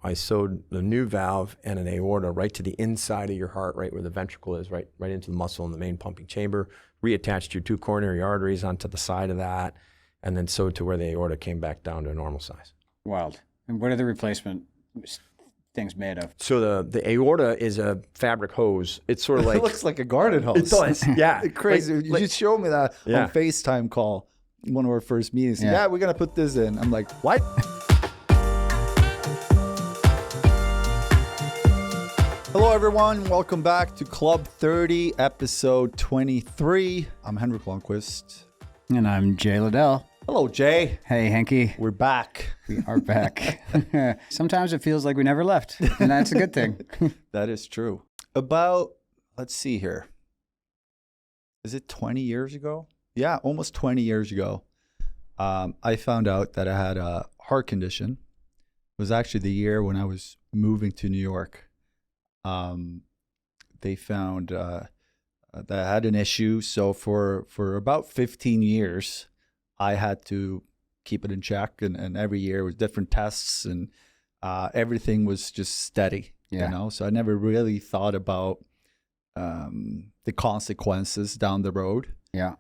I sewed the new valve and an aorta right to the inside of your heart, right where the ventricle is, right into the muscle in the main pumping chamber, reattached your 2 coronary arteries onto the side of that, and then sewed to where the aorta came back down to a normal size. Wild. And what are the replacement things made of? So the aorta is a fabric hose. It's sort of like... It looks like a garden hose. It does, yeah. Crazy. You just showed me that on FaceTime call, one of our first meetings. Yeah, we're going to put this in. I'm like, what? Hello, everyone. Welcome back to Club 30, episode 23. I'm Henrik Lundqvist. And I'm Jay Liddell. Hello, Jay. Hey, Henky. We're back. We are back. Sometimes it feels like we never left, and that's a good thing. That is true. About, let's see here. Is it 20 years ago? Yeah, almost 20 years ago. I found out that I had a heart condition. It was actually the year when I was moving to New York. They found that I had an issue. So for about 15 years, I had to keep it in check. And every year was different tests and everything was just steady, you know? So I never really thought about the consequences down the road. Yeah.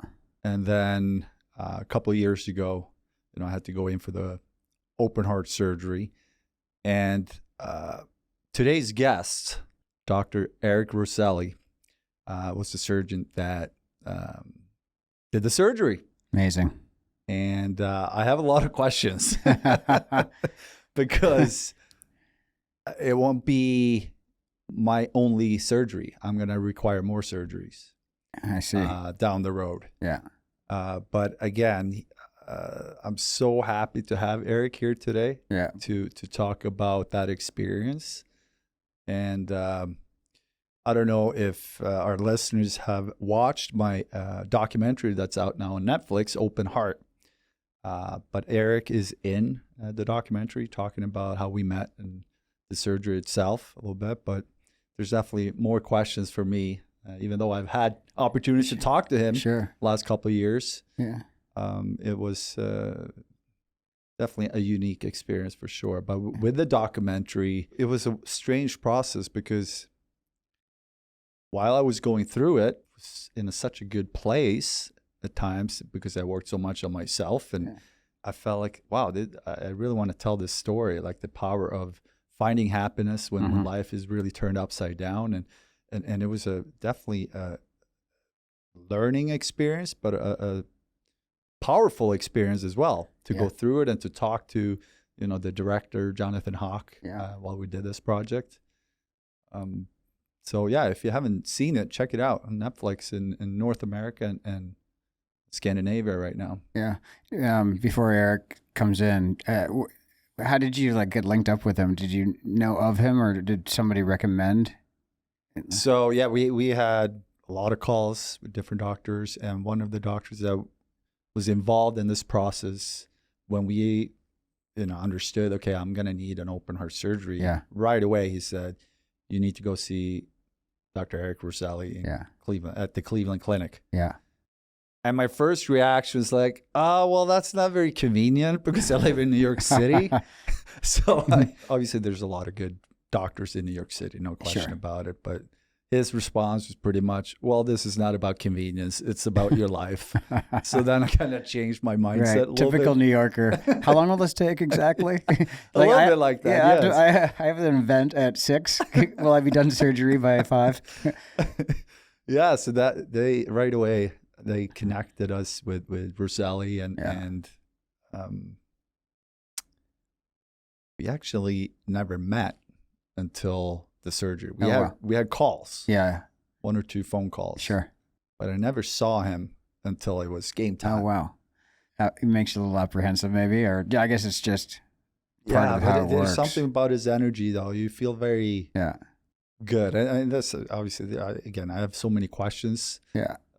And then a couple of years ago, I had to go in for the open heart surgery. And today's guest, Dr. Henrik Roselli, was the surgeon that did the surgery. Amazing. And I have a lot of questions because it won't be my only surgery. I'm going to require more surgeries. I see. Down the road. Yeah. But again, I'm so happy to have Henrik here today. Yeah. To talk about that experience. And I don't know if our listeners have watched my documentary that's out now on Netflix, Open Heart. But Henrik is in the documentary talking about how we met and the surgery itself a little bit. But there's definitely more questions for me, even though I've had opportunities to talk to him last couple of years. Yeah. It was definitely a unique experience for sure. But with the documentary, it was a strange process because while I was going through it, I was in such a good place at times because I worked so much on myself. And I felt like, wow, I really want to tell this story, like the power of finding happiness when life is really turned upside down. And it was definitely a learning experience, but a powerful experience as well to go through it and to talk to, the director, Jonathan Hawk, while we did this project. So if you haven't seen it, check it out on Netflix in North America and Scandinavia right now. Yeah. Before Henrik comes in, how did you get linked up with him? Did you know of him or did somebody recommend? So we had a lot of calls with different doctors, and one of the doctors that was involved in this process when we understood, okay, I'm going to need an open heart surgery. Right away, he said, you need to go see Dr. Henrik Roselli in Cleveland at the Cleveland Clinic. Yeah. And my first reaction was like, oh, well, that's not very convenient because I live in New York City. So obviously there's a lot of good doctors in New York City, no question about it. But his response was pretty much, well, this is not about convenience. It's about your life. So then I kind of changed my mindset a little Typical bit. New Yorker. How long will this take exactly? A little bit like that, yes. I have an event at 6. Will I be done surgery by 5? So that they right away, they connected us with Roselli and we actually never met until the surgery. We had calls. Yeah. 1 or 2 phone calls. Sure. But I never saw him until it was game time. Oh, wow. It makes you a little apprehensive maybe, or I guess it's just part of how it works. There's something about his energy though. You feel very good. And that's obviously, again, I have so many questions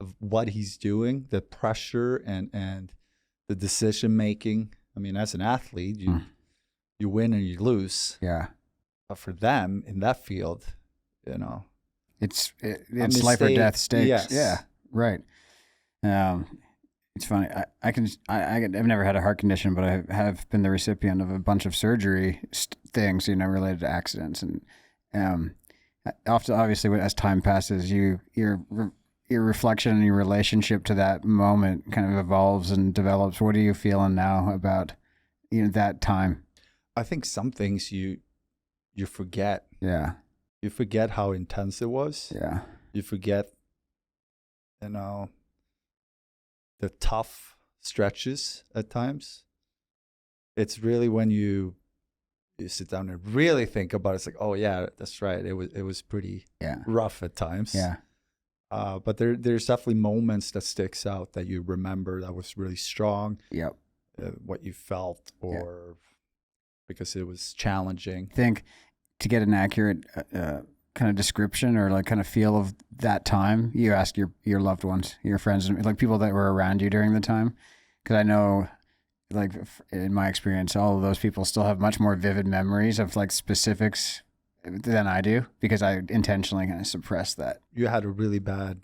of what he's doing, the pressure and the decision making. I mean, as an athlete, you win and you lose. Yeah. But for them in that field, it's life or death stakes. Yes. Yeah, right. It's funny. I've never had a heart condition, but I have been the recipient of a bunch of surgery things, related to accidents. And often, obviously, as time passes, your reflection and your relationship to that moment kind of evolves and develops. What are you feeling now about, that time? I think some things you forget. Yeah. You forget how intense it was. Yeah. You forget, the tough stretches at times. It's really when you sit down and really think about it. It's like, oh yeah, that's right. It was pretty rough at times. Yeah. But there's definitely moments that sticks out that you remember that was really strong. Yep. What you felt, or because it was challenging. I think to get an accurate kind of description or like kind of feel of that time, you ask your loved ones, your friends, like people that were around you during the time. Because I know, like in my experience, all of those people still have much more vivid memories of like specifics than I do, because I intentionally kind of suppress that. You had a really bad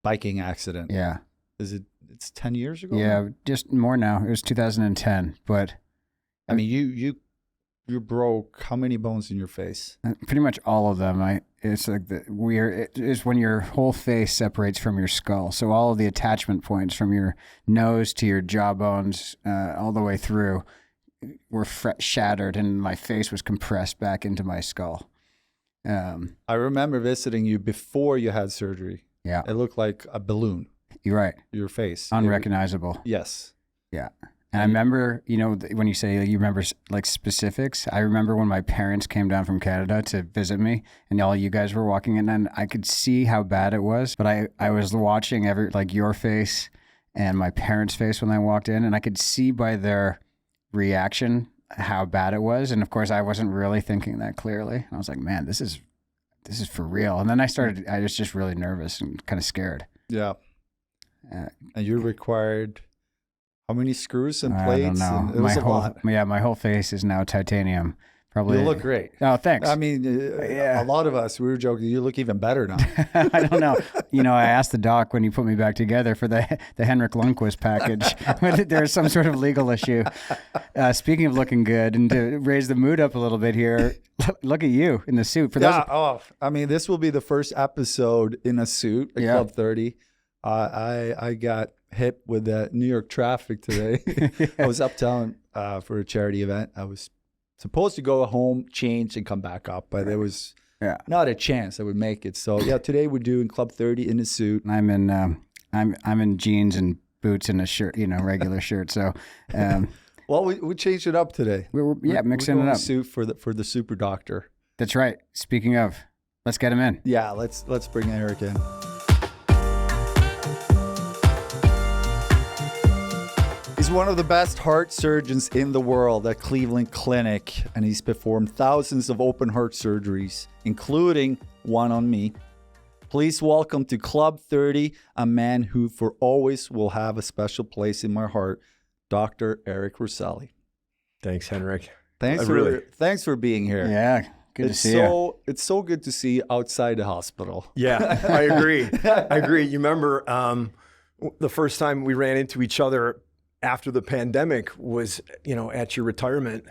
biking accident. Yeah. It's 10 years ago? Yeah, just more now. It was 2010, but I mean, you broke how many bones in your face? Pretty much all of them. It's like it's when your whole face separates from your skull. So all of the attachment points from your nose to your jawbones, all the way through, were shattered, and my face was compressed back into my skull. I remember visiting you before you had surgery. Yeah, it looked like a balloon. You're right. Your face, unrecognizable. Yes. Yeah. And I remember, when you say you remember like specifics, I remember when my parents came down from Canada to visit me, and all you guys were walking in, and I could see how bad it was. But I was watching your face and my parents' face when I walked in, and I could see by their reaction how bad it was. And of course, I wasn't really thinking that clearly. I was like, man, this is for real. And then I was just really nervous and kind of scared. Yeah. And you required how many screws and plates? I don't know. It was a lot. Yeah, my whole face is now titanium. Probably. You look great. Oh, thanks. I mean, a lot of us, we were joking, you look even better now. I don't know. I asked the doc when he put me back together for the Henrik Lundqvist package, whether there was some sort of legal issue. Speaking of looking good, and to raise the mood up a little bit here, look at you in the suit. I mean, this will be the first episode in a suit at Club 30. I got hit with the New York traffic today. I was uptown for a charity event. I was supposed to go home, change, and come back up, but there was not a chance I would make it. So today we're doing Club 30 in a suit. I'm in jeans and boots and a shirt, regular shirt. So, well, we changed it up today. We're mixing it up. A suit for the super doctor. That's right. Speaking of, let's get him in. Yeah, let's bring Eric in. He's one of the best heart surgeons in the world at Cleveland Clinic, and he's performed thousands of open heart surgeries, including one on me. Please welcome to Club 30, a man who for always will have a special place in my heart, Dr. Henrik Roselli. Thanks, Henrik. Thanks for being here. Yeah, good to see you. It's so good to see you outside the hospital. Yeah, I agree. You remember the first time we ran into each other after the pandemic was, at your retirement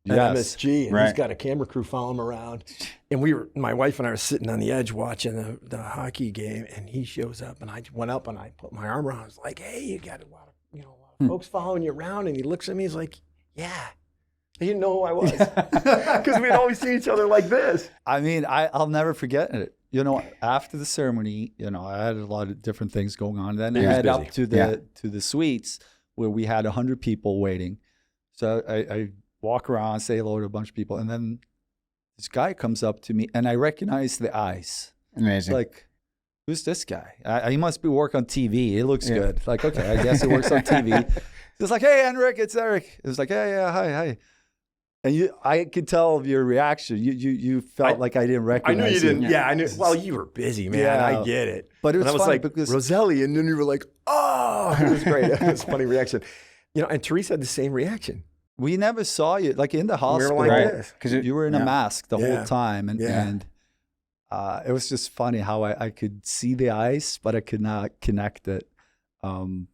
at MSG, and he's got a camera crew following him around. And my wife and I were sitting on the edge watching the hockey game, and he shows up, and I went up and I put my arm around him. I was like, hey, you got a lot of folks following you around. And he looks at me, he's like, yeah. He didn't know who I was because we'd always see each other like this. I mean, I'll never forget it. After the ceremony, I had a lot of different things going on. Then I head up to the suites where we had 100 people waiting. So I walk around, say hello to a bunch of people, and then this guy comes up to me, and I recognize the eyes. Amazing. Like, who's this guy? He must be work on TV. It looks good. Like, okay, I guess he works on TV. He's like, hey, Henrik, it's Eric. It was like, yeah, hi. And I could tell your reaction. You felt like I didn't recognize you. I knew you didn't. Yeah, I knew. Well, you were busy, man. Yeah. I get it. But it was funny like because Roselli, and then you were like, oh, it was great. It was a funny reaction. And Teresa had the same reaction. We never saw you like in the hospital. We were like this because you were in a mask the whole time, and it was just funny how I could see the eyes, but I could not connect it. And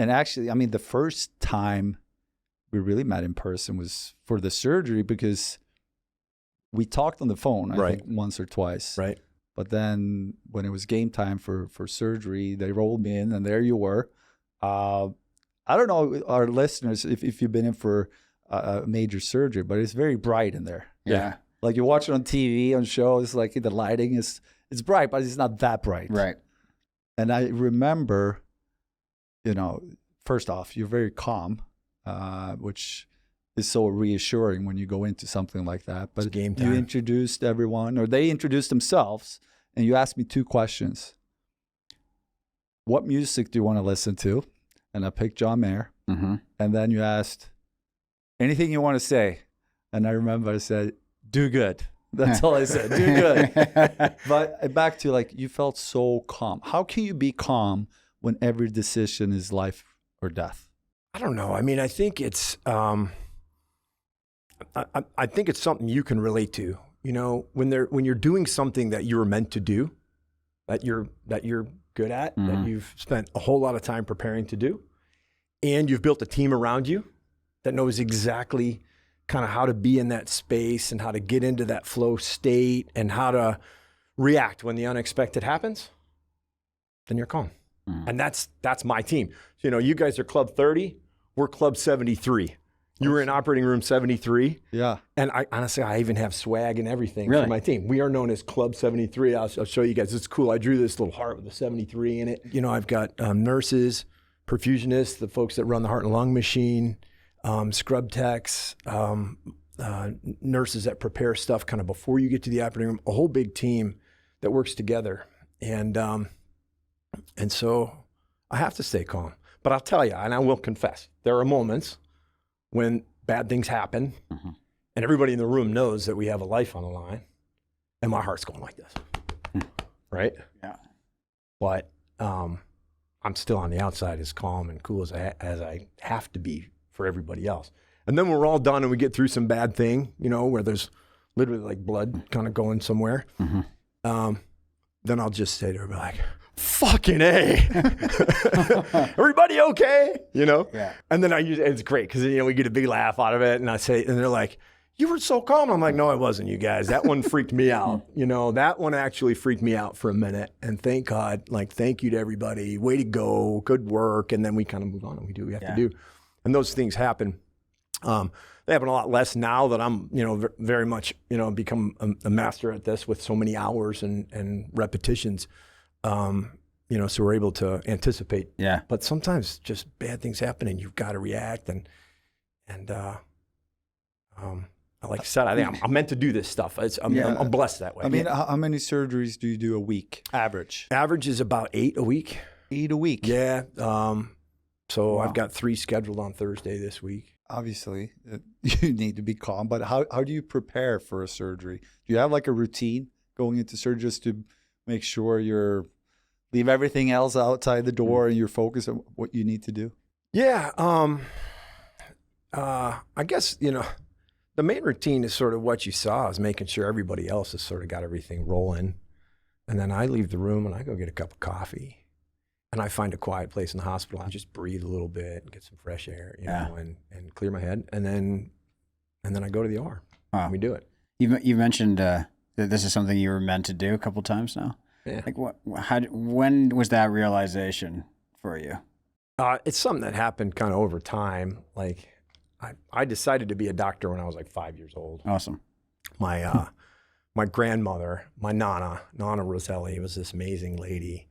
And actually, I mean, the first time we really met in person was for the surgery, because we talked on the phone, I think, once or twice. Right. But then when it was game time for surgery, they rolled me in, and there you were. I don't know, our listeners, if you've been in for a major surgery, but it's very bright in there. Yeah. Like you watch it on TV, on shows, like the lighting it's bright, but it's not that bright. Right. And I remember, you know, first off, you're very calm, which is so reassuring when you go into something like that. But game time. You introduced everyone, or they introduced themselves, and you asked me 2 questions. What music do you want to listen to? And I picked John Mayer. Mm-hmm. And then you asked, anything you want to say? And I remember I said, do good. That's all I said, do good. But back to, like, you felt so calm. How can you be calm when every decision is life or death? I don't know. I mean, I think it's I think it's something you can relate to. You know, when you're doing something that you were meant to do, that you're good at, that you've spent a whole lot of time preparing to do, and you've built a team around you that knows exactly kind of how to be in that space and how to get into that flow state and how to react when the unexpected happens, then you're calm. And that's my team. So, you know, you guys are Club 30, we're Club 73. You were in operating room 73. Yeah. And I honestly, I even have swag and everything Really? for my team. We are known as Club 73. I'll show you guys. It's cool. I drew this little heart with a 73 in it. You know, I've got nurses, perfusionists, the folks that run the heart and lung machine, scrub techs, nurses that prepare stuff kind of before you get to the operating room, a whole big team that works together. And so I have to stay calm. But I'll tell you, and I will confess, there are moments when bad things happen and everybody in the room knows that we have a life on the line and my heart's going like this, right? Yeah. But I'm still on the outside as calm and cool as I have to be for everybody else. And then when we're all done and we get through some bad thing, you know, where there's literally like blood kind of going somewhere, then I'll just say to everybody like, fucking A. Everybody okay? You know? Yeah. And then it's great because, you know, we get a big laugh out of it. And I say, and they're like, you were so calm. I'm like, no, I wasn't, you guys. That one freaked me out. You know, that one actually freaked me out for a minute. And thank God, like, thank you to everybody. Way to go. Good work. And then we kind of move on and we do what we have to do. And those things happen. They happen a lot less now that I'm, you know, very much, you know, become a master at this with so many hours and repetitions. You know, so we're able to anticipate. Yeah. But sometimes just bad things happen and you've got to react. And like I said, I think I'm meant to do this stuff. I'm blessed that way. I mean, how many surgeries do you do a week, average? Average is about 8 a week. 8 a week? Yeah. So I've got 3 scheduled on Thursday this week. Obviously, you need to be calm, but how do you prepare for a surgery? Do you have like a routine going into surgery just to make sure leave everything else outside the door and you're focused on what you need to do? Yeah. I guess, you know, the main routine is sort of what you saw, is making sure everybody else has sort of got everything rolling. And then I leave the room and I go get a cup of coffee. And I find a quiet place in the hospital. I just breathe a little bit and get some fresh air, you know, and clear my head. And then I go to the OR. Wow. And we do it. You mentioned that this is something you were meant to do a couple times now. Yeah. Like when was that realization for you? It's something that happened kind of over time. Like I decided to be a doctor when I was like 5 years old. Awesome. My grandmother, my Nana Roselli, was this amazing lady.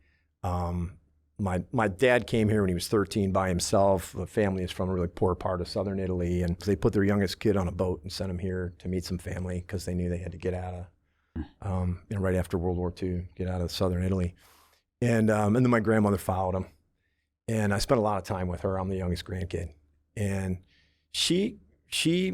My dad came here when he was 13 by himself. The family is from a really poor part of southern Italy, and they put their youngest kid on a boat and sent him here to meet some family because they knew they had to get out of, you know, right after World War II, get out of southern Italy. And then my grandmother followed him, and I spent a lot of time with her. I'm the youngest grandkid, and she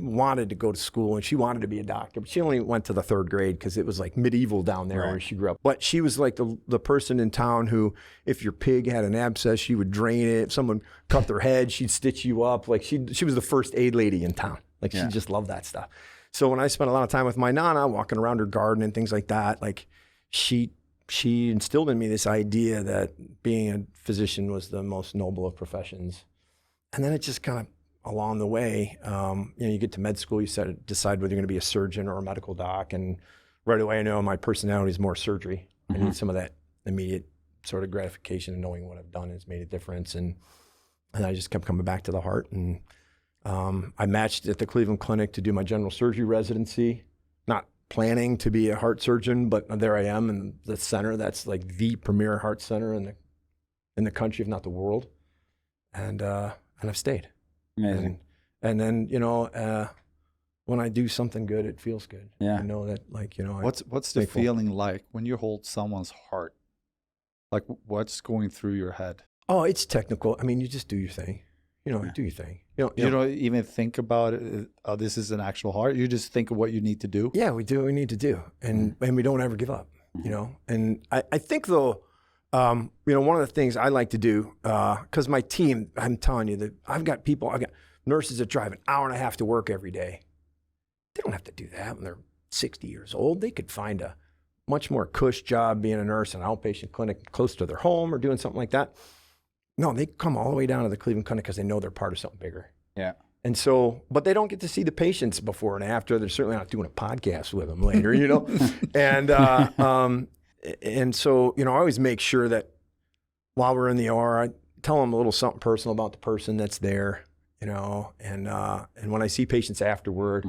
wanted to go to school and she wanted to be a doctor, but she only went to the 3rd grade because it was like medieval down there where she grew up. But she was like the person in town who, if your pig had an abscess, she would drain it. If someone cut their head, she'd stitch you up. Like she was the first aid lady in town. Like she just loved that stuff. So when I spent a lot of time with my Nana, walking around her garden and things like that, like she she instilled in me this idea that being a physician was the most noble of professions. And then it just kind of along the way, you get to med school, you decide whether you're going to be a surgeon or a medical doc. And right away, I know my personality is more surgery. I need some of that immediate sort of gratification and knowing what I've done has made a difference. And I just kept coming back to the heart. And I matched at the Cleveland Clinic to do my general surgery residency, not planning to be a heart surgeon, but there I am in the center. That's like the premier heart center in the country, if not the world. And I've stayed. Amazing. And then, when I do something good, it feels good. Yeah. I know that, What's the feeling like when you hold someone's heart? Like, what's going through your head? Oh, it's technical. I mean, you just do your thing. Do your thing. You don't even think about it. Oh, this is an actual heart. You just think of what you need to do. Yeah, we do what we need to do, and we don't ever give up. And I think though, one of the things I like to do, because my team, I'm telling you that I've got nurses that drive an hour and a half to work every day. They don't have to do that when they're 60 years old. They could find a much more cush job being a nurse in an outpatient clinic close to their home or doing something like that. No, they come all the way down to the Cleveland Clinic because they know they're part of something bigger. Yeah. And so, but they don't get to see the patients before and after. They're certainly not doing a podcast with them later, And so, I always make sure that while we're in the OR, I tell them a little something personal about the person that's there, and when I see patients afterward,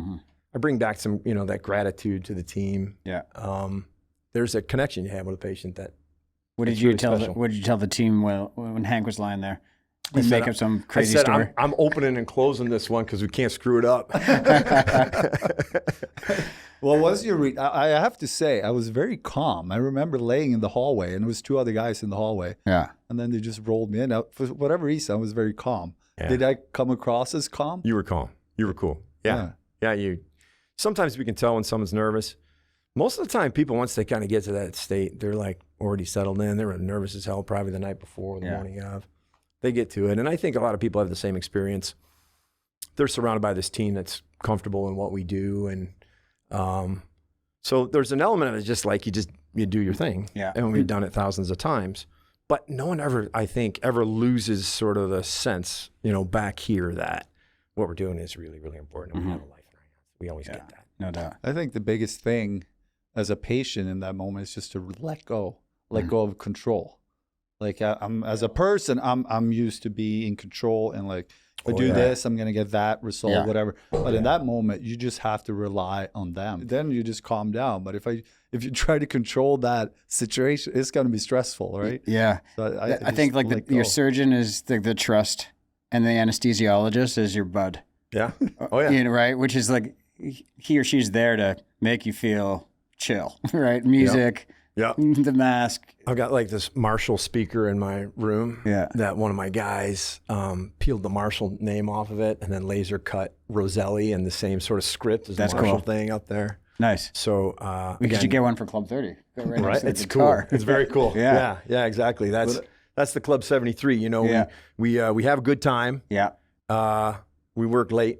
I bring back some, that gratitude to the team. Yeah. There's a connection you have with a patient that. What did you tell the team when Hank was lying there? You make up some crazy I said, story. I'm opening and closing this one because we can't screw it up. Well, I have to say, I was very calm. I remember laying in the hallway, and there was two other guys in the hallway. Yeah. And then they just rolled me in. For whatever reason, I was very calm. Yeah. Did I come across as calm? You were calm. You were cool. Yeah. Sometimes we can tell when someone's nervous. Most of the time, people, once they kind of get to that state, they're like already settled in. They're nervous as hell, probably the night before or the morning of. They get to it. And I think a lot of people have the same experience. They're surrounded by this team that's comfortable in what we do. And so there's an element of it just like you do your thing. Yeah. And we've done it thousands of times. But no one ever, I think, ever loses sort of the sense, back here that what we're doing is really, really important. And we have a life in our hands. We always get that. No doubt. I think the biggest thing as a patient in that moment is just to let go of control. Like I'm as a person, I'm used to be in control and like if I do this, I'm gonna get that result, whatever. But in that moment, you just have to rely on them. Then you just calm down. But if you try to control that situation, it's gonna be stressful, right? Yeah. So I think like your surgeon is the trust, and the anesthesiologist is your bud. Yeah. Oh yeah. Right? Which is like he or she's there to make you feel chill, right? Music. Yeah. The mask. I've got like this Marshall speaker in my room that one of my guys peeled the Marshall name off of it and then laser cut Roselli in the same sort of script as the Marshall thing up there. Nice. So we should get one for Club 30. Right. It's cool. It's very cool. Yeah, exactly. That's the Club 73. We have a good time. Yeah. We work late.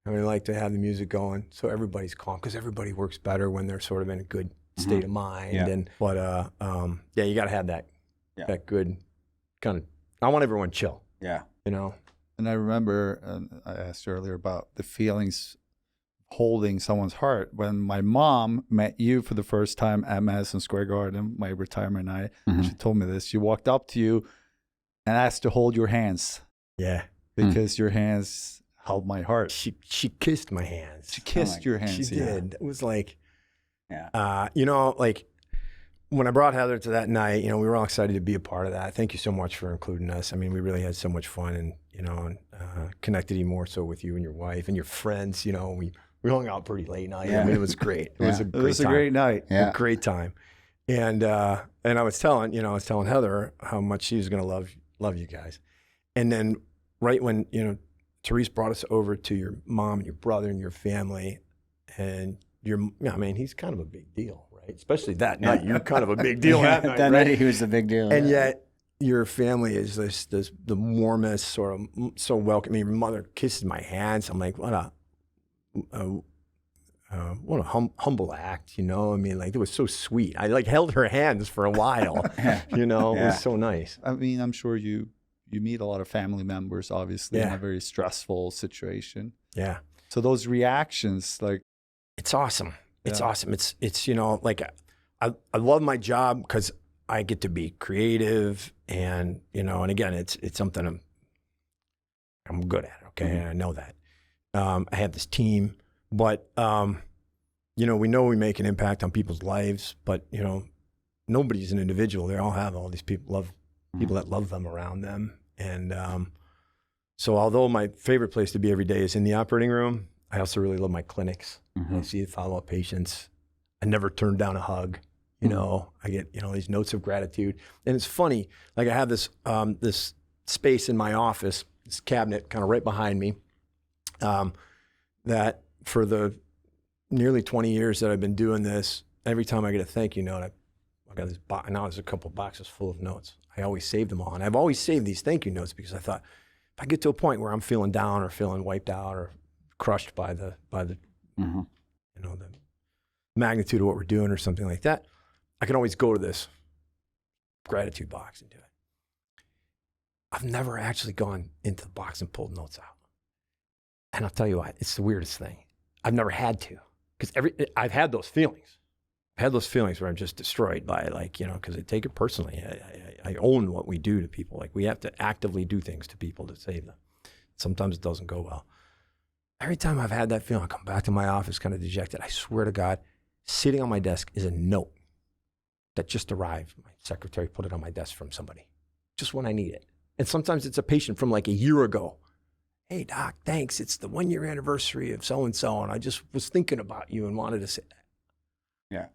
And we like to have the music going so everybody's calm because everybody works better when they're sort of in a good state of mind. Yeah. You got to have that good kind of, I want everyone chill. Yeah. And I remember, I asked earlier about the feelings holding someone's heart. When my mom met you for the first time at Madison Square Garden, my retirement night, she told me this. She walked up to you and asked to hold your hands. Yeah. Because your hands held my heart. She kissed my hands. She kissed your hands. She did. It was like, like when I brought Heather to that night, we were all excited to be a part of that. Thank you so much for including us. I mean, we really had so much fun and, connected even more so with you and your wife and your friends. We hung out pretty late night. Yeah. I mean, it was great. It was a great night. Yeah. A great time. And I was telling Heather how much she was going to love you guys. And then right when, Therese brought us over to your mom and your brother and your family, and he's kind of a big deal, right? Especially that night. You're kind of a big deal that night, that right? night he was a big deal. And yet your family is the warmest, sort of so welcoming. Your mother kisses my hands. I'm like, what what a humble act, you know? I mean, like, it was so sweet. I like held her hands for a while, you know? It was so nice. I mean, I'm sure you meet a lot of family members, obviously, in a very stressful situation. Yeah. So those reactions, like, it's awesome. It's awesome. It's, you know, like, I love my job because I get to be creative and, you know, and again, it's something I'm good at. Okay. And I know that. I have this team, but, you know we make an impact on people's lives, but, you know, nobody's an individual. They all have all these people that love them around them. And, so although my favorite place to be every day is in the operating room, I also really love my clinics. I see the follow-up patients. I never turn down a hug. You know, I get, you know, these notes of gratitude. And it's funny, like I have this this space in my office, this cabinet kind of right behind me, that for the nearly 20 years that I've been doing this, every time I get a thank you note, I got this box, now there's a couple of boxes full of notes. I always save them all. And I've always saved these thank you notes because I thought, if I get to a point where I'm feeling down or feeling wiped out or crushed by the you know, the magnitude of what we're doing or something like that, I can always go to this gratitude box and do it. I've never actually gone into the box and pulled notes out. And I'll tell you what, it's the weirdest thing. I've never had to, because I've had those feelings. I've had those feelings where I'm just destroyed by, like, you know, because I take it personally. I own what we do to people. Like, we have to actively do things to people to save them. Sometimes it doesn't go well. Every time I've had that feeling, I come back to my office kind of dejected. I swear to God, sitting on my desk is a note that just arrived. My secretary put it on my desk from somebody, just when I need it. And sometimes it's a patient from like a year ago. Hey, doc, thanks. It's the 1 year anniversary of so-and-so, and I just was thinking about you and wanted to say that. Yeah.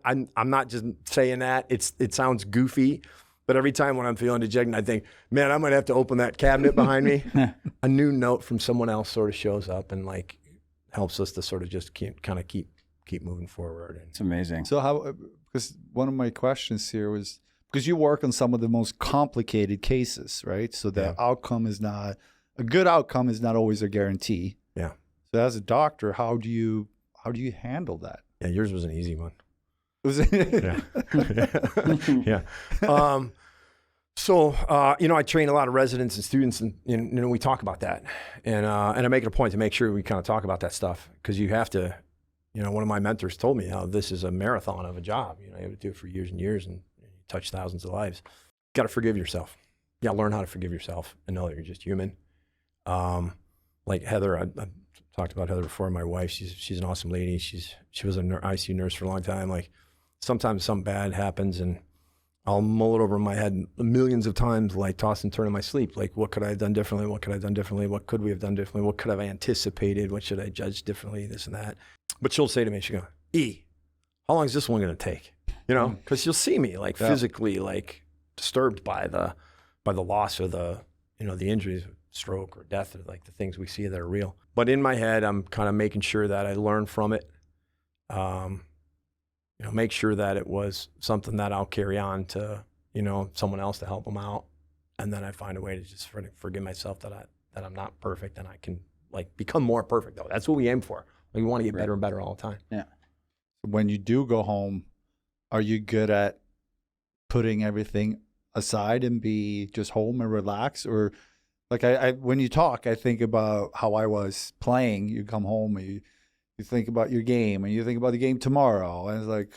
I'm not just saying that. It sounds goofy, but every time when I'm feeling dejected, I think, man, I might have to open that cabinet behind me. A new note from someone else sort of shows up and like helps us to sort of just keep moving forward. And it's amazing. So how, because one of my questions here was, because you work on some of the most complicated cases, right? So the outcome is not, a good outcome is not always a guarantee. Yeah. So as a doctor, how do you handle that? Yeah, yours was an easy one. Was it? Yeah. Yeah. So, you know, I train a lot of residents and students, and you know, we talk about that, and I make it a point to make sure we kind of talk about that stuff, because you have to, you know, one of my mentors told me how this is a marathon of a job. You know, you have to do it for years and years, and you touch thousands of lives. You got to forgive yourself. You got to learn how to forgive yourself and know that you're just human. Like Heather, I talked about Heather before. My wife, she's an awesome lady. She was an ICU nurse for a long time. Like, sometimes something bad happens, and I'll mull it over in my head millions of times, like toss and turn in my sleep. Like, what could I have done differently? What could I have done differently? What could we have done differently? What could I have anticipated? What should I judge differently? This and that. But she'll say to me, she'll go, E, how long is this one going to take? You know, because she'll see me like physically like disturbed by the loss or the, you know, the injuries, stroke or death, or like the things we see that are real. But in my head, I'm kind of making sure that I learn from it. You know, make sure that it was something that I'll carry on to, you know, someone else to help them out. And then I find a way to just forgive myself that I'm not perfect, and I can like become more perfect though. That's what we aim for. Like, we want to get better and better all the time. Yeah. When you do go home, are you good at putting everything aside and be just home and relax? Or like I when you talk, I think about how I was playing. You come home and you think about your game, and you think about the game tomorrow. And it's like,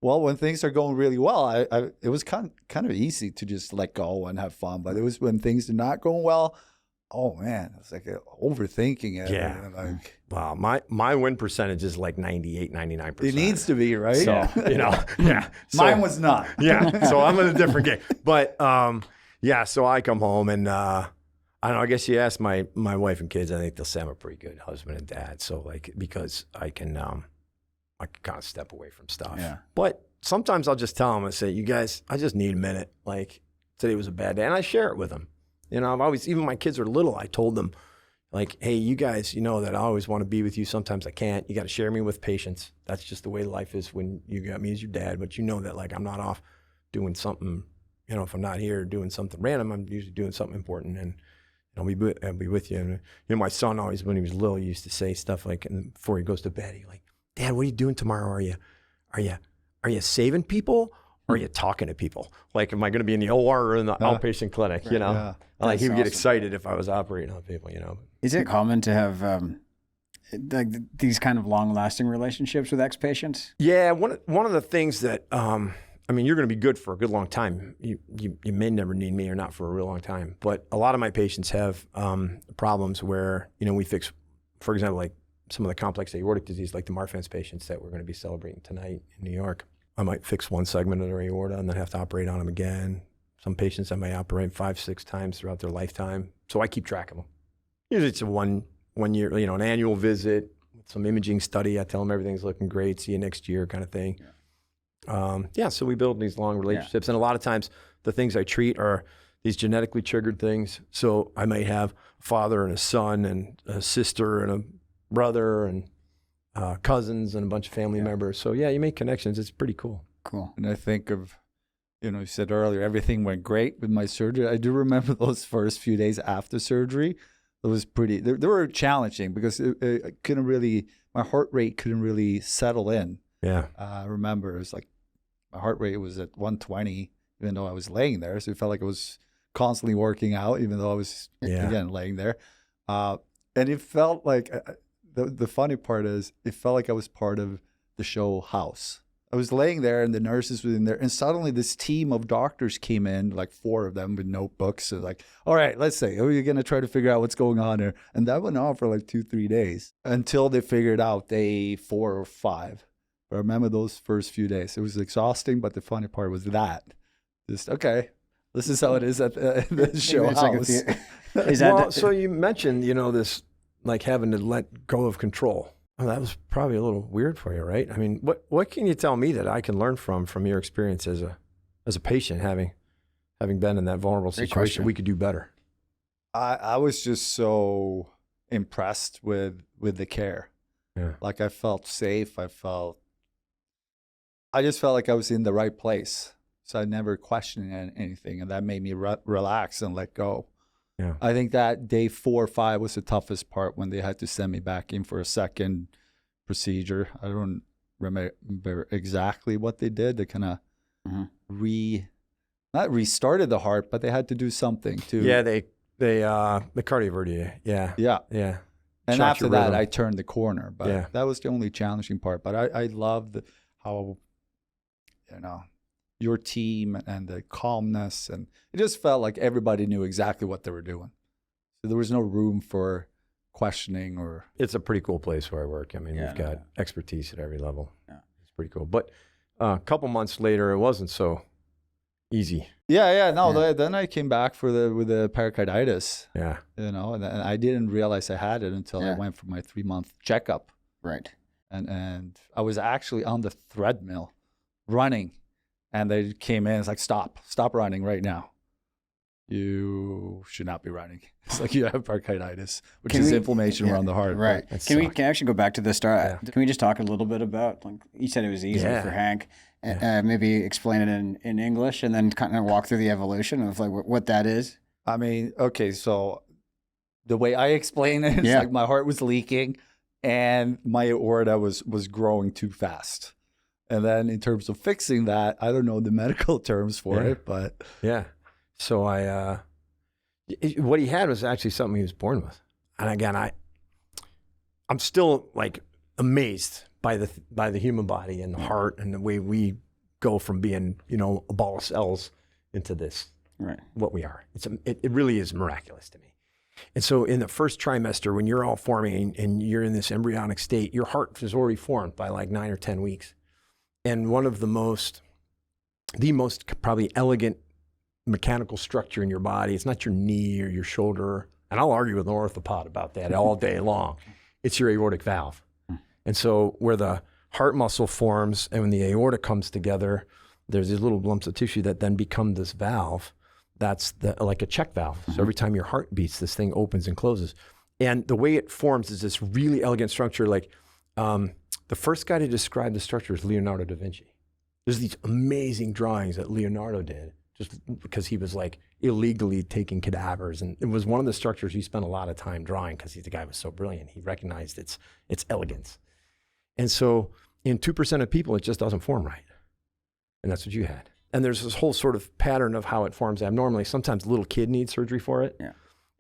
well, when things are going really well, it was kind of easy to just let go and have fun. But it was when things are not going well, oh man, it's like overthinking it. Yeah. And like, wow. My win percentage is like 98, 99%. it needs to be, right? So, you know, yeah. So, Mine was not. Yeah. So I'm in a different game. But yeah, so I come home and I don't know, I guess you ask my wife and kids, I think they'll say I'm a pretty good husband and dad. So like, because I can kind of step away from stuff. Yeah. But sometimes I'll just tell them, I say, you guys, I just need a minute. Like, today was a bad day. And I share it with them. You know, I've always, even my kids are little, I told them, like, hey, you guys, you know that I always want to be with you. Sometimes I can't. You got to share me with patience. That's just the way life is when you got me as your dad. But you know that, like, I'm not off doing something, you know, if I'm not here doing something random, I'm usually doing something important. I'll be with you. And, you know, my son always, when he was little, he used to say stuff like, and before he goes to bed, he like, Dad, what are you doing tomorrow? Are you saving people or are you talking to people? Like, am I going to be in the OR or in the outpatient clinic? You know, Yeah. like he would That's get awesome. excited if I was operating on people, you know. Is it common to have like these kind of long-lasting relationships with ex-patients? Yeah, one of the things that I mean, you're going to be good for a good long time. You may never need me or not for a real long time, but a lot of my patients have problems where, you know, we fix, for example, like some of the complex aortic disease, like the Marfan's patients that we're going to be celebrating tonight in New York. I might fix one segment of their aorta and then have to operate on them again. Some patients I may operate 5-6 times throughout their lifetime, so I keep track of them. Usually it's a one year, you know, an annual visit, some imaging study. I tell them everything's looking great. See you next year, kind of thing. So we build these long relationships, and a lot of times the things I treat are these genetically triggered things. So I might have a father and a son and a sister and a brother and cousins and a bunch of family members. So yeah, you make connections. It's pretty cool. Cool. And I think of, you know, you said earlier, everything went great with my surgery. I do remember those first few days after surgery. It was pretty, they were challenging because it couldn't really, my heart rate couldn't really settle in. Yeah. I remember it was like, my heart rate was at 120, even though I was laying there. So it felt like it was constantly working out, even though I was, again, laying there. And it felt like, the funny part is, it felt like I was part of the show House. I was laying there and the nurses were in there, and suddenly this team of doctors came in, like 4 of them with notebooks, and like, all right, let's say, are you going to try to figure out what's going on here? And that went on for like 2-3 days until they figured out day 4 or 5. I remember those first few days. It was exhausting, but the funny part was that. Just, okay, this is how it is at the show House. Like So you mentioned, you know, this, like having to let go of control. Well, that was probably a little weird for you, right? I mean, what can you tell me that I can learn from your experience as a patient, having been in that vulnerable situation? We could do better. I was just so impressed with the care. Yeah. Like I felt safe. I just felt like I was in the right place. So I never questioned anything, and that made me relax and let go. Yeah. I think that day 4 or 5 was the toughest part, when they had to send me back in for a second procedure. I don't remember exactly what they did. They kind of not restarted the heart, but they had to do something to. Yeah, they cardioverted you. Yeah. And Shot after your that, rhythm. I turned the corner. But that was the only challenging part. But I loved how, you know, your team and the calmness, and it just felt like everybody knew exactly what they were doing. So there was no room for questioning or. It's a pretty cool place where I work. I mean, we've got expertise at every level. Yeah. It's pretty cool. But a couple months later, it wasn't so easy. Then I came back with the pericarditis. Yeah. You know, and I didn't realize I had it until I went for my 3-month checkup. Right. And I was actually on the treadmill running. And they came in, it's like, stop running right now. You should not be running. It's like you have pericarditis, which is inflammation around the heart. Right. Can we actually go back to the start? Yeah. Can we just talk a little bit about, like, you said it was easy for Hank. Maybe explain it in English, and then kind of walk through the evolution of like what that is. I mean, okay, so the way I explain it, it's like my heart was leaking and my aorta was growing too fast. And then in terms of fixing that, I don't know the medical terms for it, but. Yeah. So what he had was actually something he was born with. And again, I'm still like amazed by the human body and the heart and the way we go from being, you know, a ball of cells into this, what we are. It really is miraculous to me. And so in the first trimester, when you're all forming and you're in this embryonic state, your heart is already formed by like 9 or 10 weeks. And one of the most probably elegant mechanical structure in your body, it's not your knee or your shoulder, and I'll argue with an orthopod about that all day long, it's your aortic valve. And so where the heart muscle forms and when the aorta comes together, there's these little lumps of tissue that then become this valve. That's like a check valve. So every time your heart beats, this thing opens and closes. And the way it forms is this really elegant structure. Like the first guy to describe the structure is Leonardo da Vinci. There's these amazing drawings that Leonardo did just because he was like illegally taking cadavers. And it was one of the structures he spent a lot of time drawing because the guy was so brilliant. He recognized its elegance. And so in 2% of people, it just doesn't form right. And that's what you had. And there's this whole sort of pattern of how it forms abnormally. Sometimes a little kid needs surgery for it. Yeah.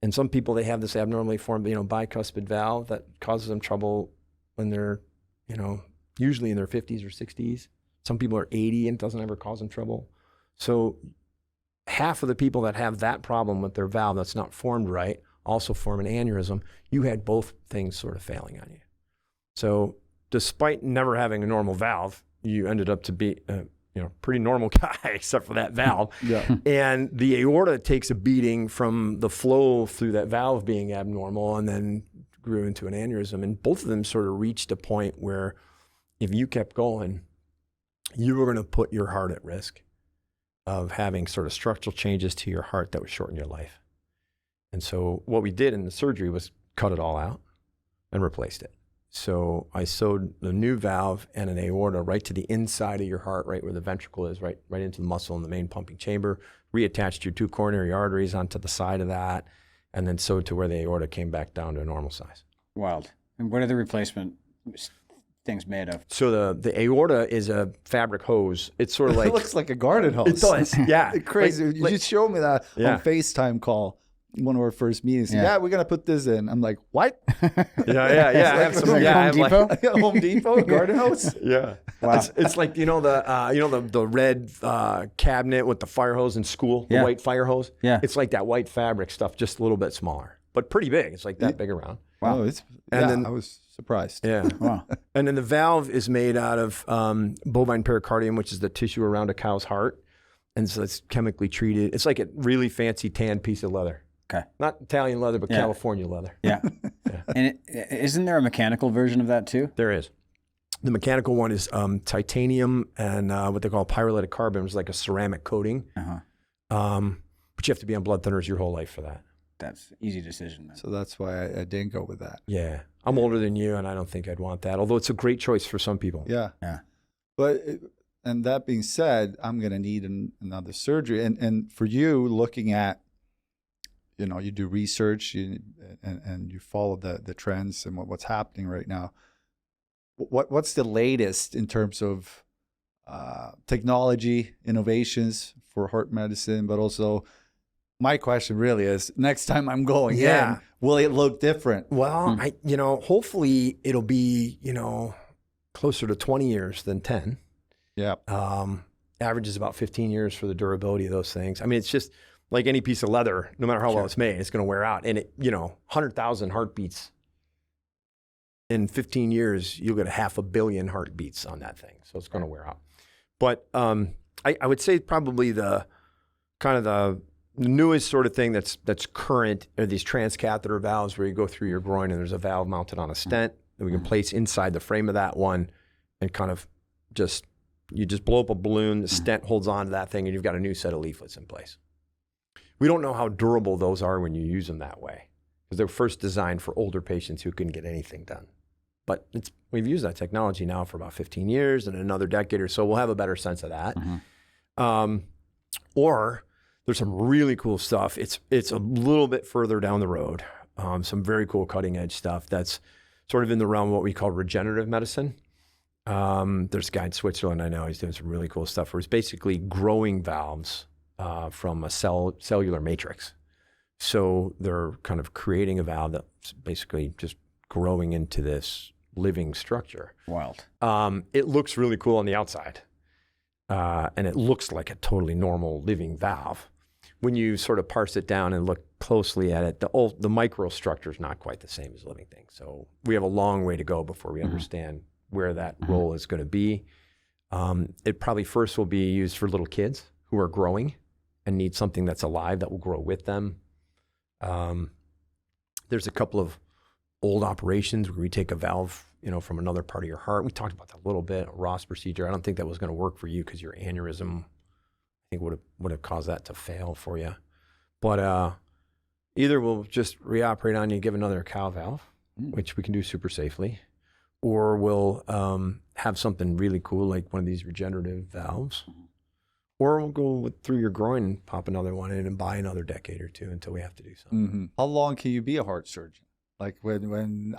And some people, they have this abnormally formed, bicuspid valve that causes them trouble when they're, usually in their 50s or 60s. Some people are 80 and it doesn't ever cause them trouble. So half of the people that have that problem with their valve that's not formed right also form an aneurysm. You had both things sort of failing on you. So despite never having a normal valve, you ended up to be pretty normal guy except for that valve. Yeah. And the aorta takes a beating from the flow through that valve being abnormal and then grew into an aneurysm. And both of them sort of reached a point where if you kept going, you were going to put your heart at risk of having sort of structural changes to your heart that would shorten your life. And so what we did in the surgery was cut it all out and replaced it. So I sewed the new valve and an aorta right to the inside of your heart, right where the ventricle is, right into the muscle in the main pumping chamber, reattached your 2 coronary arteries onto the side of that, and then sewed to where the aorta came back down to a normal size. Wild. And what are the replacement things made of? So the aorta is a fabric hose. It's sort of like... It looks like a garden hose. It does, yeah. Crazy. You just showed me that on FaceTime call. One of our first meetings. Yeah, we're gonna put this in. I'm like, what? Yeah. I have some. Home Depot. Home Depot garden hose. Yeah. Wow. It's like the red cabinet with the fire hose in school, the white fire hose. Yeah. It's like that white fabric stuff, just a little bit smaller, but pretty big. It's like that big around. Wow. I was surprised. Yeah. Wow. And then the valve is made out of bovine pericardium, which is the tissue around a cow's heart, and so it's chemically treated. It's like a really fancy tan piece of leather. Okay. Not Italian leather, but California leather. Yeah. And isn't there a mechanical version of that too? There is. The mechanical one is titanium and what they call pyrolytic carbon, which is like a ceramic coating. Uh-huh. But you have to be on blood thinners your whole life for that. That's an easy decision then. So that's why I didn't go with that. Yeah. I'm older than you, and I don't think I'd want that, although it's a great choice for some people. Yeah. But, and that being said, I'm going to need another surgery. And for you, looking at, you do research and you follow the trends and what's happening right now. What's the latest in terms of technology, innovations for heart medicine, but also my question really is, next time I'm going in, will it look different? Well, hopefully it'll be, closer to 20 years than 10. Yeah. Average is about 15 years for the durability of those things. I mean, it's just like any piece of leather, no matter how well it's made, it's going to wear out. And 100,000 heartbeats in 15 years, you'll get 500 million heartbeats on that thing. So it's going to wear out. But I would say probably the newest sort of thing that's current are these transcatheter valves where you go through your groin and there's a valve mounted on a stent that we can place inside the frame of that one and kind of you just blow up a balloon, the stent holds on to that thing, and you've got a new set of leaflets in place. We don't know how durable those are when you use them that way because they're first designed for older patients who couldn't get anything done. But we've used that technology now for about 15 years, and another decade or so, we'll have a better sense of that. Mm-hmm. Or there's some really cool stuff. It's a little bit further down the road. Some very cool cutting edge stuff that's sort of in the realm of what we call regenerative medicine. There's a guy in Switzerland I know, he's doing some really cool stuff where it's basically growing valves from a cellular matrix. So they're kind of creating a valve that's basically just growing into this living structure. Wild. It looks really cool on the outside. And it looks like a totally normal living valve. When you sort of parse it down and look closely at it, the microstructure is not quite the same as a living thing. So we have a long way to go before we understand where that role is going to be. It probably first will be used for little kids who are growing and need something that's alive that will grow with them. There's a couple of old operations where we take a valve, from another part of your heart. We talked about that a little bit, a Ross procedure. I don't think that was going to work for you because your aneurysm, I think, would have caused that to fail for you. But either we'll just reoperate on you, give another cow valve, which we can do super safely, or we'll have something really cool like one of these regenerative valves, Or we'll go through your groin and pop another one in and buy another decade or two until we have to do something. Mm-hmm. How long can you be a heart surgeon? Like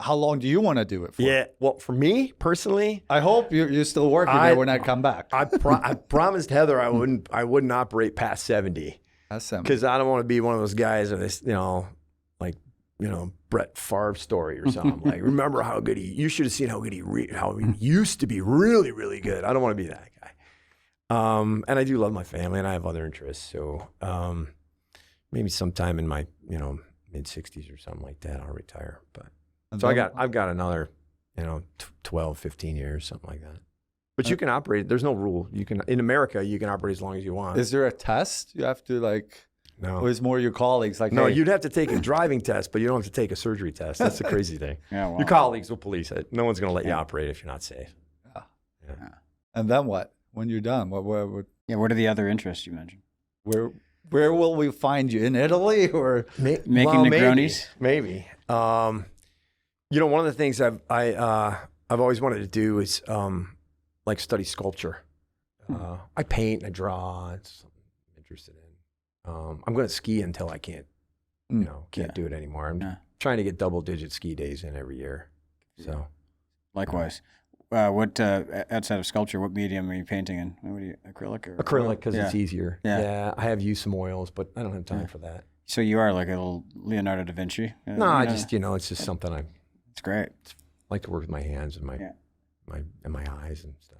how long do you want to do it for? Yeah. Well, for me personally, I hope you're still working there when I come back. I promised Heather I wouldn't operate past 70 because I don't want to be one of those guys that is, Brett Favre story or something. Like, remember how good you should have seen how good how he used to be really, really good. I don't want to be that guy. And I do love my family and I have other interests. So maybe sometime in my, mid-60s or something like that, I'll retire. But so I've got another, 12, 15 years, something like that. But you can operate. There's no rule. In America, you can operate as long as you want. Is there a test you have to No. Or is more your colleagues like? No, hey. You'd have to take a driving test, but you don't have to take a surgery test. That's the crazy thing. Yeah, well. Your colleagues will police it. No one's going to let you operate if you're not safe. Yeah. And then what? When you're done, what are the other interests you mentioned? Where will we find you? In Italy or making Negronis? Maybe. One of the things I've always wanted to do is study sculpture. I paint, I draw. It's something I'm interested in. I'm going to ski until I can't do it anymore. I'm trying to get double-digit ski days in every year. So, likewise. What outside of sculpture, what medium are you painting in? What are you, acrylic? Acrylic because it's easier. Yeah. I have used some oils, but I don't have time for that. So you are like a little Leonardo da Vinci? No, it's just something It's great. I like to work with my hands and my eyes and stuff.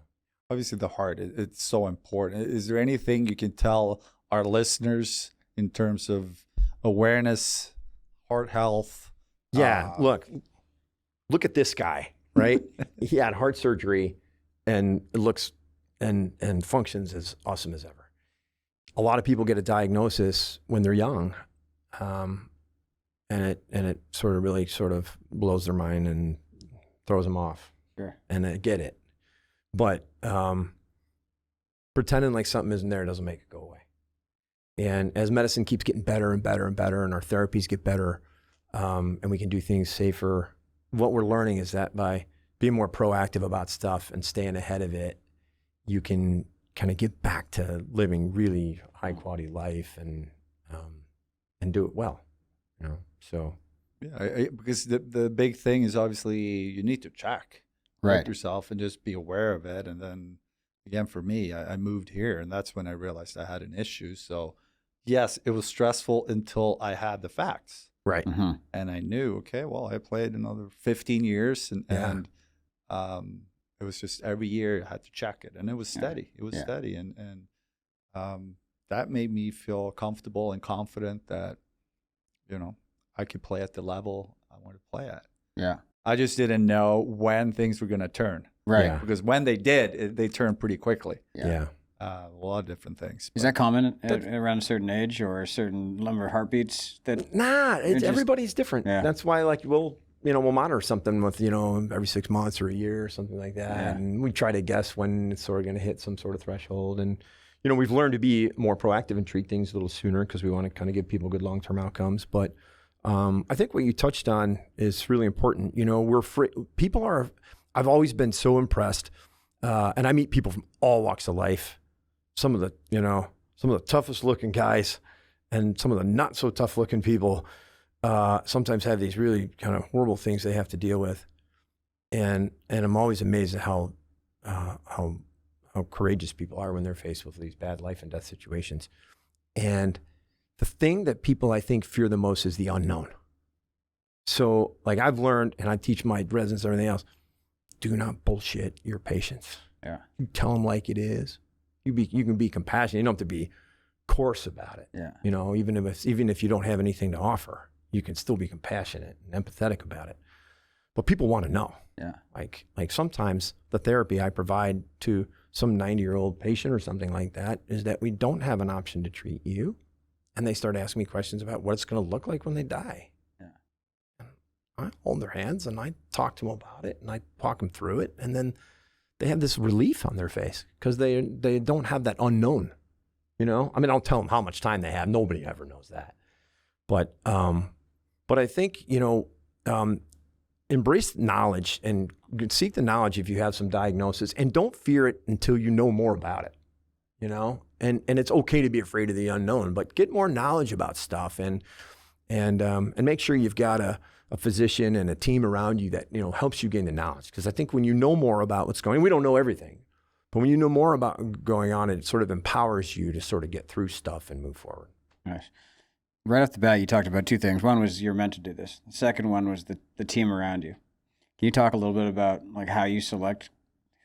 Obviously, the heart, it's so important. Is there anything you can tell our listeners in terms of awareness, heart health? Yeah, look at this guy, right? He had heart surgery and it looks and functions as awesome as ever. A lot of people get a diagnosis when they're young, and it sort of blows their mind and throws them off. Sure. And I get it. But pretending like something isn't there doesn't make it go away. And as medicine keeps getting better and better and better, and our therapies get better, and we can do things safer, what we're learning is that by being more proactive about stuff and staying ahead of it, you can kind of get back to living really high quality life and do it well. So because the big thing is obviously you need to check yourself and just be aware of it. And then again, for me, I moved here and that's when I realized I had an issue. So yes, it was stressful until I had the facts. Right. Mm-hmm. And I knew, okay, well, I played another 15 years and it was just every year I had to check it and it was steady. It was steady. And that made me feel comfortable and confident that, I could play at the level I want to play at. Yeah. I just didn't know when things were going to turn. Right. Yeah. Because when they did, they turned pretty quickly. Yeah. A lot of different things. Is that common around a certain age or a certain number of heartbeats? Everybody's different. Yeah. That's why we'll monitor something with, every 6 months or a year or something like that. Yeah. And we try to guess when it's sort of going to hit some sort of threshold. And, we've learned to be more proactive and treat things a little sooner because we want to kind of give people good long-term outcomes. But I think what you touched on is really important. I've always been so impressed, and I meet people from all walks of life. Some of the toughest looking guys and some of the not so tough looking people sometimes have these really kind of horrible things they have to deal with. And I'm always amazed at how courageous people are when they're faced with these bad life and death situations. And the thing that people, I think, fear the most is the unknown. So, I've learned, and I teach my residents and everything else, do not bullshit your patients. Yeah. You tell them like it is. You can be compassionate. You don't have to be coarse about it. Yeah. Even if you don't have anything to offer, you can still be compassionate and empathetic about it. But people want to know. Yeah. Like sometimes the therapy I provide to some 90-year-old patient or something like that is that we don't have an option to treat you. And they start asking me questions about what it's going to look like when they die. Yeah. And I hold their hands and I talk to them about it and I talk them through it. And then they have this relief on their face because they don't have that unknown. I'll tell them how much time they have. Nobody ever knows that. But I think, embrace knowledge and seek the knowledge if you have some diagnosis and don't fear it until you know more about it. you know, and it's okay to be afraid of the unknown, but get more knowledge about stuff and make sure you've got a physician and a team around you that, you know, helps you gain the knowledge. Because I think when you know more about what's going on, we don't know everything, but when you know more about going on, it sort of empowers you to sort of get through stuff and move forward. Nice. Right off the bat, you talked about two things. One was you're meant to do this. The second one was the team around you. Can you talk a little bit about like how you select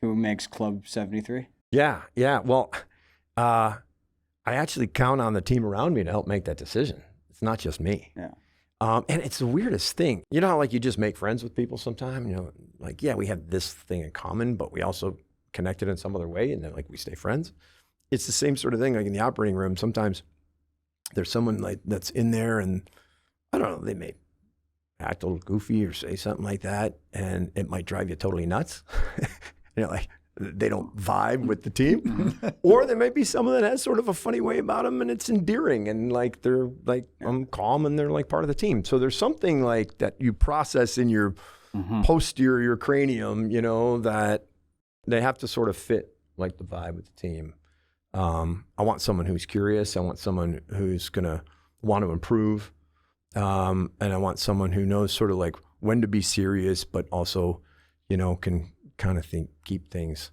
who makes Club 73? Yeah. Well, I actually count on the team around me to help make that decision. It's not just me. Yeah. And it's the weirdest thing. You know how like you just make friends with people sometime? You know, like, yeah, we have this thing in common, but we also connected in some other way, and then like we stay friends. It's the same sort of thing like in the operating room. Sometimes there's someone like that's in there and I don't know, they may act a little goofy or say something like that, and it might drive you totally nuts. You know, like they don't vibe with the team. Or there may be someone that has sort of a funny way about them and it's endearing and like they're like, I'm calm and they're like part of the team. So there's something like that you process in your posterior cranium, you know, that they have to sort of fit like the vibe with the team. I want someone who's curious. I want someone who's going to want to improve. And I want someone who knows sort of like when to be serious, but also, you know, can kind of keep things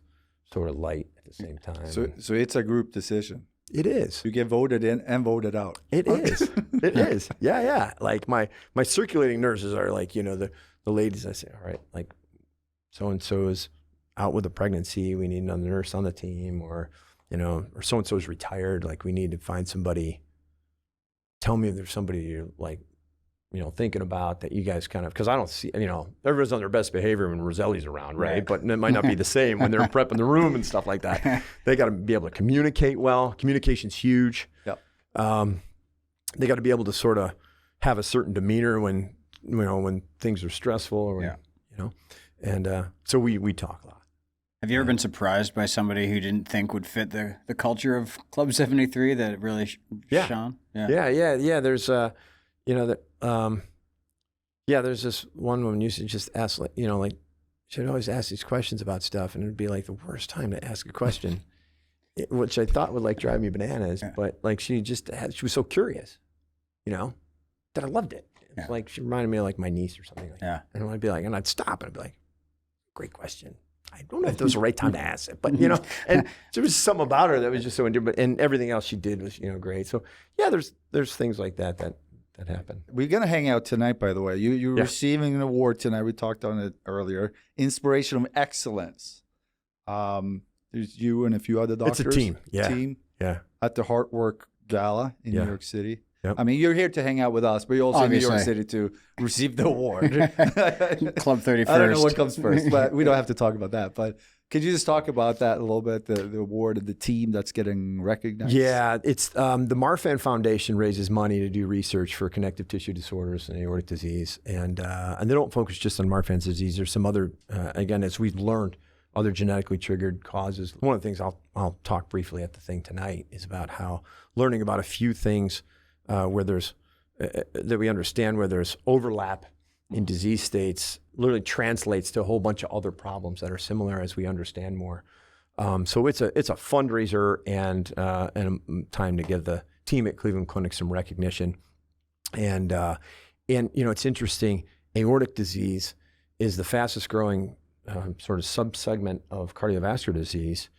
sort of light at the same time. So it's a group decision. It is. You get voted in and voted out. It is. It is. Yeah. Like my circulating nurses are like, you know, the ladies, I say, all right, like so-and-so is out with a pregnancy. We need another nurse on the team, or, you know, or so-and-so is retired. Like we need to find somebody. Tell me if there's somebody you're like, you know, thinking about that you guys kind of, because I don't see, you know, everyone's on their best behavior when Roselli's around, right? But it might not be the same when they're prepping the room and stuff like that. They got to be able to communicate well. Communication's huge. Yep. They got to be able to sort of have a certain demeanor when, you know, when things are stressful, or when, you know, and so we talk a lot. Have you ever been surprised by somebody who didn't think would fit the culture of Club 73 that really shone? Yeah. There's you know, that there's this one woman used to just ask, like, you know, like she'd always ask these questions about stuff, and it'd be like the worst time to ask a question, which I thought would like drive me bananas. Yeah. But like she was so curious, you know, that I loved it. It's like she reminded me of like my niece or something. Like that. And I'd be like, and I'd stop and I'd be like, great question. I don't know if there was the right time to ask it, but, you know, and there was something about her that was just so endearing, and everything else she did was, you know, great. So yeah, there's things like that happen. We're going to hang out tonight, by the way. You're receiving an award tonight. We talked on it earlier. Inspirational Excellence. There's you and a few other doctors. It's a team. Yeah. At the Heart Work Gala in New York City. Yep. I mean, you're here to hang out with us, but you're also in New York City to receive the award. Club 31st. I don't know what comes first, but we don't have to talk about that. But could you just talk about that a little bit, the award and the team that's getting recognized? Yeah, it's the Marfan Foundation raises money to do research for connective tissue disorders and aortic disease. And they don't focus just on Marfan's disease. There's some other, again, as we've learned, other genetically triggered causes. One of the things I'll talk briefly at the thing tonight is about how learning about a few things where there's that we understand where there's overlap in disease states literally translates to a whole bunch of other problems that are similar as we understand more. So it's a fundraiser and a time to give the team at Cleveland Clinic some recognition. And you know, it's interesting. Aortic disease is the fastest growing sort of subsegment of cardiovascular disease.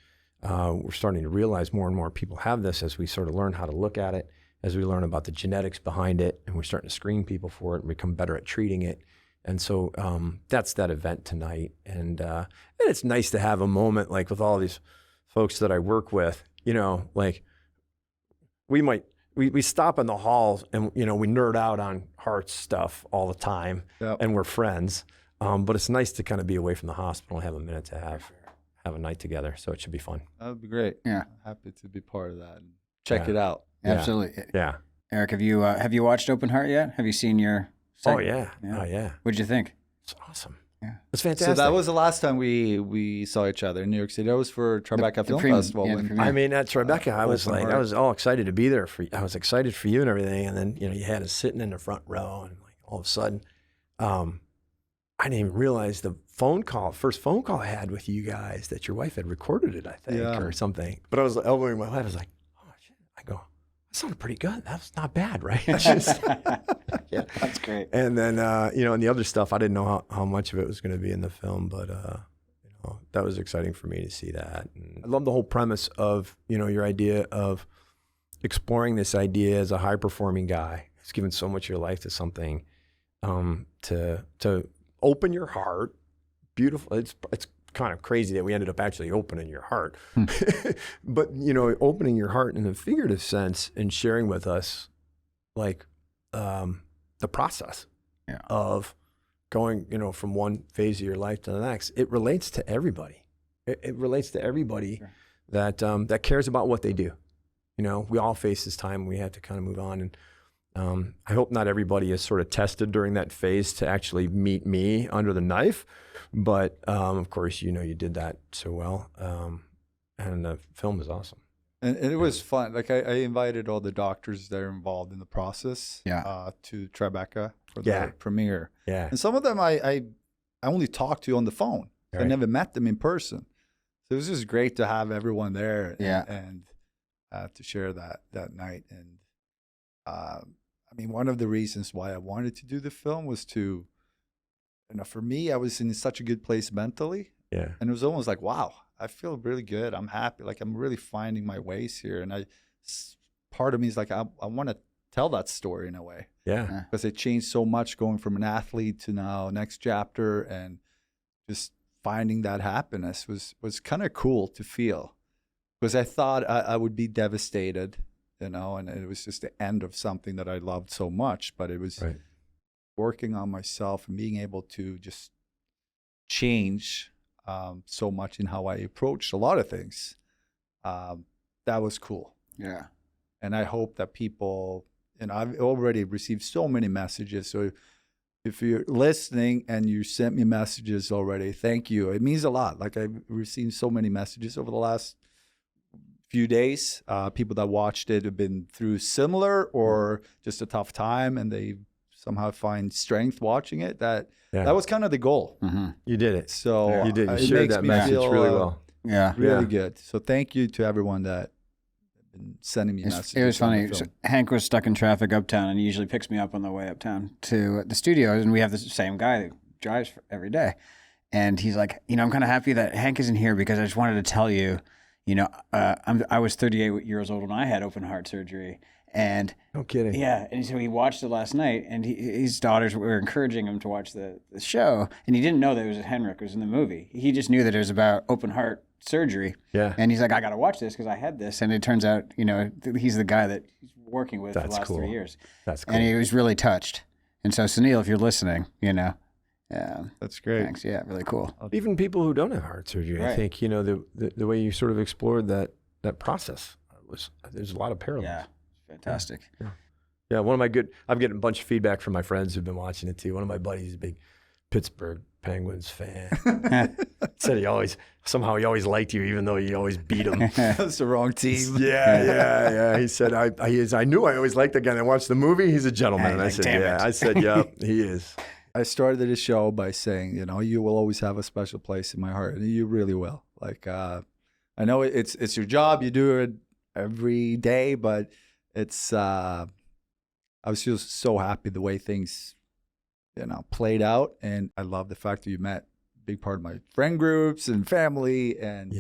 We're starting to realize more and more people have this as we sort of learn how to look at it, as we learn about the genetics behind it, and we're starting to screen people for it and become better at treating it. And so that's that event tonight. And it's nice to have a moment like with all these folks that I work with, you know, like we stop in the halls and, you know, we nerd out on heart stuff all the time. Yep. And we're friends. But it's nice to kind of be away from the hospital and have a minute to have a night together. So it should be fun. That would be great. Yeah. Happy to be part of that. And check it out. Absolutely. Yeah. Eric, have you watched Open Heart yet? Have you seen your segment? Oh yeah. What'd you think? It's awesome. Yeah. It's fantastic. So that was the last time we saw each other in New York City. That was for Tribeca Film Festival. I mean, at Tribeca, I was all excited to be there I was excited for you and everything. And then, you know, you had us sitting in the front row, and like all of a sudden, I didn't even realize the first phone call I had with you guys that your wife had recorded it, I think, Yeah. or something. But I was elbowing my wife. I was like, oh, shit. I go, that sounded pretty good. That was not bad, right? It's just, Yeah, that's great. and then, and the other stuff, I didn't know how much of it was going to be in the film, but, that was exciting for me to see that. And I love the whole premise of, your idea of exploring this idea as a high-performing guy who's given so much of your life to something, to open your heart. Beautiful. It's kind of crazy that we ended up actually opening your heart, but opening your heart in a figurative sense and sharing with us, like, the process of going, from one phase of your life to the next. It relates to everybody. It relates to everybody Sure. that cares about what they do. We all face this time. We have to kind of move on, and I hope not everybody is sort of tested during that phase to actually meet me under the knife. But of course, you did that so well, and the film is awesome. And it was fun. Like I invited all the doctors that are involved in the process to Tribeca for the premiere. Yeah. And some of them I only talked to on the phone. Right. I never met them in person. So it was just great to have everyone there and to share that night. And one of the reasons why I wanted to do the film was to, for me, I was in such a good place mentally. Yeah. And it was almost like, wow, I feel really good. I'm happy. Like I'm really finding my ways here. And part of me is like, I want to tell that story in a way. Yeah. Because it changed so much going from an athlete to now next chapter, and just finding that happiness was kind of cool to feel, because I thought I would be devastated, and it was just the end of something that I loved so much, but it was working on myself and being able to just change so much in how I approached a lot of things. That was cool. Yeah. And I hope that people, I've already received so many messages. So if you're listening and you sent me messages already, thank you. It means a lot. Like I've received so many messages over the last few days. People that watched it have been through similar or just a tough time, and they somehow find strength watching it. That was kind of the goal. Mm-hmm. You did it. So you did. You it shared makes that me message feel, really well. Yeah. Really good. So thank you to everyone that been sending me messages. It was funny. So Hank was stuck in traffic uptown, and he usually picks me up on the way uptown to the studios, and we have the same guy that drives every day. And he's like, I'm kind of happy that Hank isn't here, because I just wanted to tell you, I was 38 years old when I had open heart surgery. And no kidding. Yeah. And so he watched it last night, and his daughters were encouraging him to watch the show. And he didn't know that it was Henrik was in the movie. He just knew that it was about open heart surgery. Yeah. And he's like, I got to watch this because I had this. And it turns out, he's the guy that he's working with for the last 3 years. That's cool. And he was really touched. And so, Sunil, if you're listening, that's great. Thanks. Yeah, really cool. Even people who don't have heart surgery, I think, the way you sort of explored that process there's a lot of parallels. Yeah. Fantastic. Yeah. I'm getting a bunch of feedback from my friends who've been watching it too. One of my buddies is a big Pittsburgh Penguins fan. Said he always liked you, even though you always beat him. That's the wrong team. Yeah. He said, I knew I always liked the guy. And I watched the movie. He's a gentleman. And I said, yeah. I said, yeah, he is. I started the show by saying, you will always have a special place in my heart, and you really will. Like, I know it's your job. You do it every day, but it's I was just so happy the way things played out, and I love the fact that you met a big part of my friend groups and family, and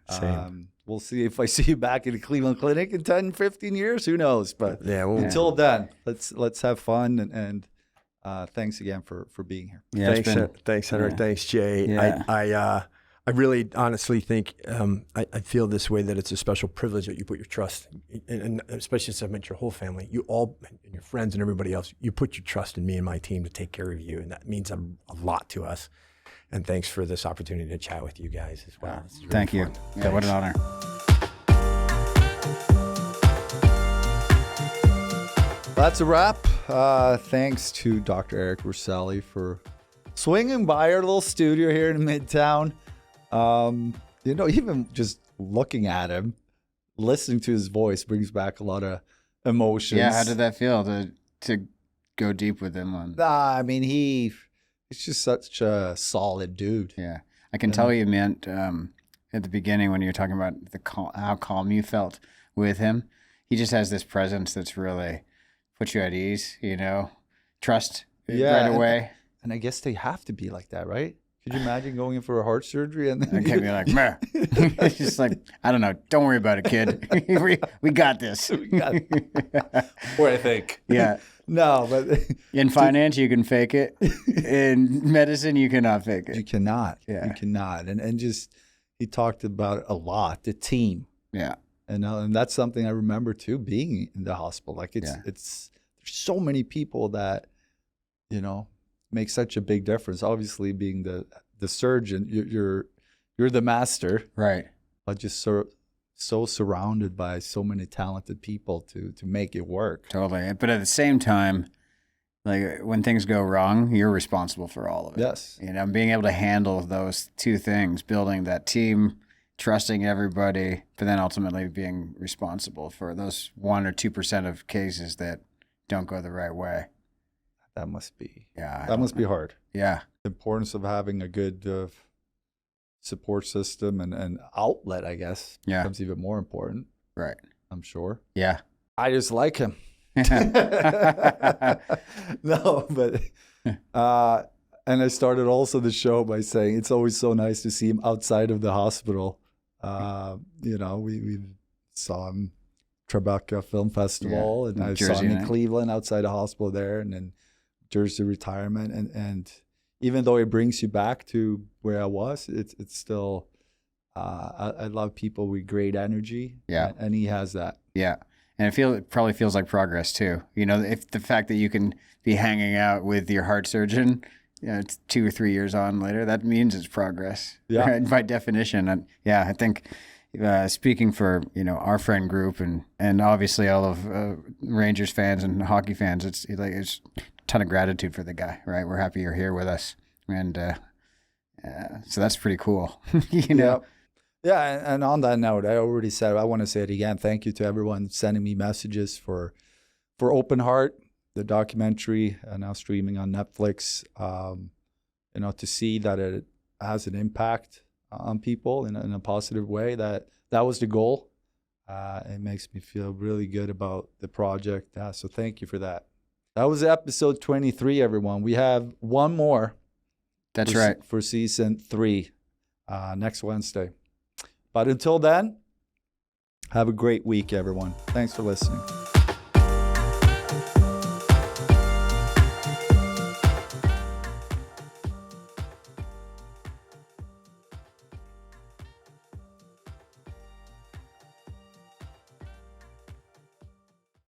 same. We'll see if I see you back in the Cleveland Clinic in 10, 15 years, who knows, but until then, let's have fun, and thanks again for being here. Thanks Henrik. Thanks Jay. I really honestly think I feel this way, that it's a special privilege that you put your trust in, and especially since I've met your whole family, you all, and your friends and everybody else, you put your trust in me and my team to take care of you, and that means a lot to us. And thanks for this opportunity to chat with you guys as well. Really Thank you. Yeah, what an honor. That's a wrap. Thanks to Dr. Eric Roselli for swinging by our little studio here in Midtown. Even just looking at him, listening to his voice brings back a lot of emotions. Yeah, how did that feel to go deep with him on? He's He's just such a solid dude. Yeah. I can tell you meant at the beginning when you were talking about how calm you felt with him. He just has this presence that's really puts you at ease, you know, trust right away. And I guess they have to be like that, right? Could you imagine going in for a heart surgery and then I can't be like, meh. It's just like, I don't know. Don't worry about it, kid. we got this. Or I think. Yeah. No, but in finance, you can fake it. In medicine, you cannot fake it. You cannot. Yeah. You cannot. And just, he talked about it a lot, the team. Yeah. And that's something I remember too, being in the hospital. Like it's there's so many people that, you know, make such a big difference. Obviously, being the surgeon, you're the master, right? But just so surrounded by so many talented people to make it work. Totally. But at the same time, like when things go wrong, you're responsible for all of it. Yes. You know, being able to handle those two things, building that team, trusting everybody, but then ultimately being responsible for those 1 or 2% of cases that don't go the right way. That must be, that be hard. Yeah. The importance of having a good support system and outlet, I guess, becomes even more important. Right. I'm sure. Yeah. I just like him. No, but, and I started also the show by saying it's always so nice to see him outside of the hospital. You know, we saw him Tribeca Film Festival, and I saw him in Cleveland outside the hospital there, and then Jersey retirement, and even though it brings you back to where I was, it's still I love people with great energy. Yeah, and he has that. Yeah, and it probably feels like progress too. You know, if the fact that you can be hanging out with your heart surgeon, you know, it's 2 or 3 years on later, that means it's progress. Yeah, right? By definition. And yeah, I think. Speaking for, you know, our friend group and obviously all of Rangers fans and hockey fans, it's a ton of gratitude for the guy, right? We're happy you're here with us, and so that's pretty cool, you know. Yeah, and on that note, I already said, I want to say it again. Thank you to everyone sending me messages for Open Heart, the documentary, now streaming on Netflix. You know, to see that it has an impact on people in a positive way. That was the goal. It makes me feel really good about the project. So thank you for that. That was episode 23, everyone. We have one more. That's right. For season 3 next Wednesday. But until then, have a great week, everyone. Thanks for listening.